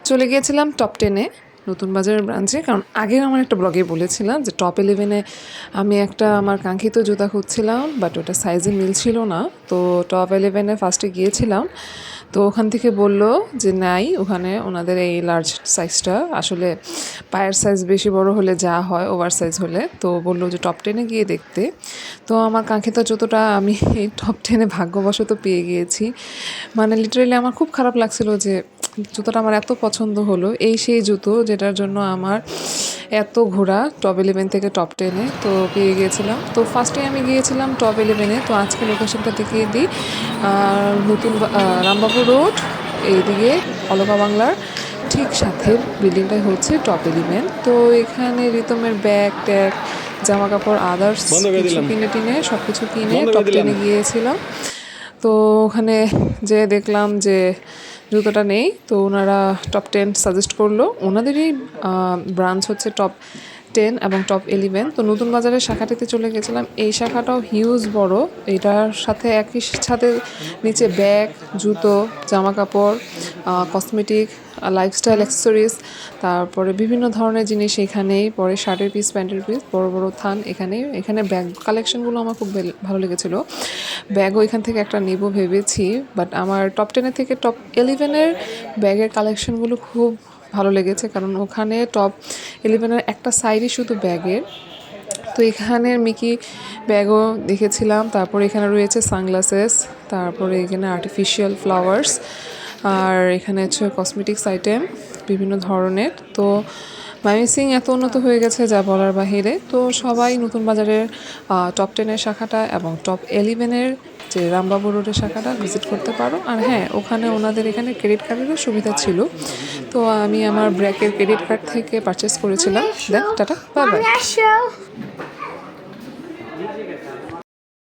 চলে গিয়েছিলাম টপ 10-এ নতুন বাজারের ব্রাঞ্চে, কারণ আগের আমার একটা ব্লগে বলেছিলাম যে টপ 11-এ আমি একটা আমার কাঙ্ক্ষিত জুতা খুঁজছিলাম, বাট ওটা সাইজে মিলছিল না। তো টপ 11-এ ফার্স্টে গিয়েছিলাম, তো ওখান থেকে বলল যে নাই, ওখানে ওনাদের এই লার্জ সাইজটা আসলে পায়ের সাইজ বেশি বড় হলে যা হয় ওভার সাইজ হলে, তো বললো যে টপ 10-এ গিয়ে দেখতে। তো আমার কাঙ্ক্ষিত জুতোটা আমি এই টপ 10-এ ভাগ্যবশত পেয়ে গিয়েছি। মানে লিটারেলি আমার খুব খারাপ লাগছিল যে জুতোটা আমার এত পছন্দ হলো, এই সেই জুতো যেটার জন্য আমার এত ঘোরা টপ 11 থেকে টপ 10-এ, তো পেয়ে গিয়েছিলাম। তো ফার্স্টে আমি গিয়েছিলাম টপ 11-এ। তো আজকে লোকেশনটা দেখিয়ে দিই, নতুন রামবাবু রোড, এইদিকে অলকা বাংলার ঠিক সাথে বিল্ডিংটাই হচ্ছে টপ 11। তো এখানে রিতমের ব্যাগ ট্যাগ জামা কাপড় আদার্স কিছু কিনে টিনে সব কিছু কিনে টপ 10-এ গিয়েছিলাম। তো ওখানে যে দেখলাম যে জুতোটা নেই, তো ওনারা টপ 10 সাজেস্ট করলো। ওনাদেরই ব্রাঞ্চ হচ্ছে টপ 10 এবং টপ 11। তো নতুন বাজারের শাখাটিতে চলে গেছিলাম। এই শাখাটাও হিউজ বড়, এটার সাথে একই সাথে নিচে ব্যাগ, জুতো, জামা কাপড়, কসমেটিক, লাইফস্টাইল অ্যাক্সেসরিজ, তারপরে বিভিন্ন ধরনের জিনিস এখানেই পরে, শার্টের পিস, প্যান্টের পিস, বড় বড় থান এখানে ব্যাগ কালেকশনগুলো আমার খুব ভালো লেগেছিলো। ব্যাগও এখান থেকে একটা নেব ভেবেছি, বাট আমার টপ 10-এর থেকে টপ 11-এর ব্যাগের কালেকশনগুলো খুব ভালো লেগেছে, কারণ ওখানে টপ 11-এর একটা সাইডই শুধু ব্যাগের। তো এখানের মিকি ব্যাগও দেখেছিলাম। তারপর এখানে রয়েছে সানগ্লাসেস, তারপরে এখানে আর্টিফিশিয়াল ফ্লাওয়ার্স, আর এখানে হচ্ছে কসমেটিক্স আইটেম বিভিন্ন ধরনের। তো ময়মনসিং এত উন্নত হয়ে গেছে যা বলার বাহিরে। তো সবাই নতুন বাজারের টপ 10-এর শাখাটা এবং টপ 11-এর যে রামবাবু রোডের শাখাটা ভিজিট করতে পারো। আর হ্যাঁ, ওখানে ওনাদের এখানে ক্রেডিট কার্ডেরও সুবিধা ছিল। তো আমি আমার ব্র্যাকের ক্রেডিট কার্ড থেকে পারচেস করেছিলাম। Then ta ta, bye by.